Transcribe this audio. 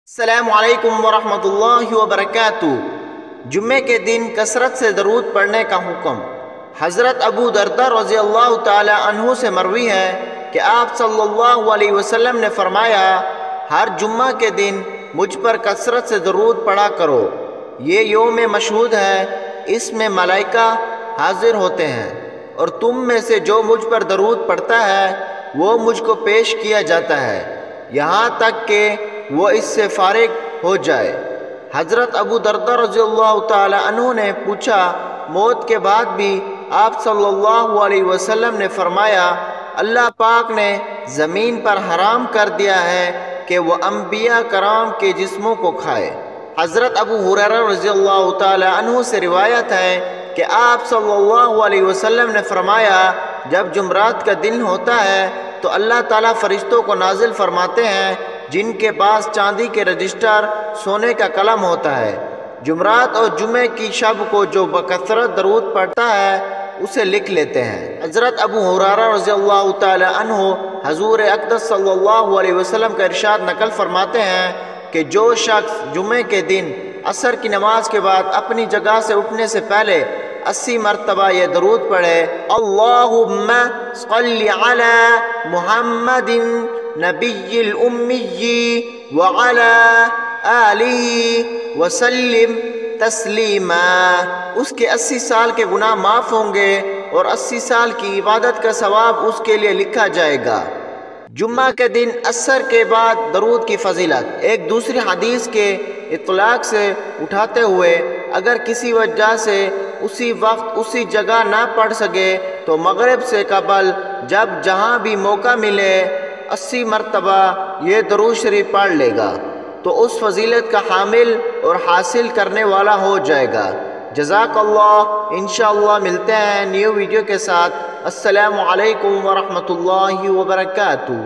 السلام علیکم ورحمۃ اللہ وبرکاتہ۔ جمعے کے دن کثرت سے درود پڑھنے کا حکم۔ حضرت ابو درداء رضی اللہ تعالی عنہ سے مروی ہے کہ آپ صلی اللہ علیہ وسلم نے فرمایا، ہر جمعہ کے دن مجھ پر کثرت سے درود پڑھا کرو، یہ یوم مشہود ہے، اس میں ملائکہ حاضر ہوتے ہیں، اور تم میں سے جو مجھ پر درود پڑھتا ہے وہ مجھ کو پیش کیا جاتا ہے، یہاں تک کہ وہ اس سے فارغ ہو جائے۔ حضرت ابو درداء رضی اللہ تعالی عنہ نے پوچھا، موت کے بعد بھی؟ آپ صلی اللہ علیہ وسلم نے فرمایا، اللہ پاک نے زمین پر حرام کر دیا ہے کہ وہ انبیاء کرام کے جسموں کو کھائے۔ حضرت ابو ہریرہ رضی اللہ تعالی عنہ سے روایت ہے کہ آپ صلی اللہ علیہ وسلم نے فرمایا، جب جمعرات کا دن ہوتا ہے تو اللہ تعالیٰ فرشتوں کو نازل فرماتے ہیں جن کے پاس چاندی کے رجسٹر، سونے کا قلم ہوتا ہے۔ جمعرات اور جمعے کی شب کو جو بکثرت درود پڑھتا ہے اسے لکھ لیتے ہیں۔ حضرت ابو ہریرہ رضی اللہ تعالی عنہ حضور اقدس صلی اللہ علیہ وسلم کا ارشاد نقل فرماتے ہیں کہ جو شخص جمعے کے دن عصر کی نماز کے بعد اپنی جگہ سے اٹھنے سے پہلے 80 مرتبہ یہ درود پڑھے، اللہم صلی علی محمد نبی الامی وعلی آلہ وسلم تسلیما، اس کے 80 سال کے گناہ معاف ہوں گے اور 80 سال کی عبادت کا ثواب اس کے لیے لکھا جائے گا۔ جمعہ کے دن عصر کے بعد درود کی فضیلت۔ ایک دوسری حدیث کے اطلاق سے اٹھاتے ہوئے، اگر کسی وجہ سے اسی وقت اسی جگہ نہ پڑھ سکے تو مغرب سے قبل جب جہاں بھی موقع ملے 80 مرتبہ یہ درود شریف پڑھ لے گا تو اس فضیلت کا حامل اور حاصل کرنے والا ہو جائے گا۔ جزاک اللہ۔ انشاءاللہ ملتے ہیں نیو ویڈیو کے ساتھ۔ السلام علیکم ورحمۃ اللہ وبرکاتہ۔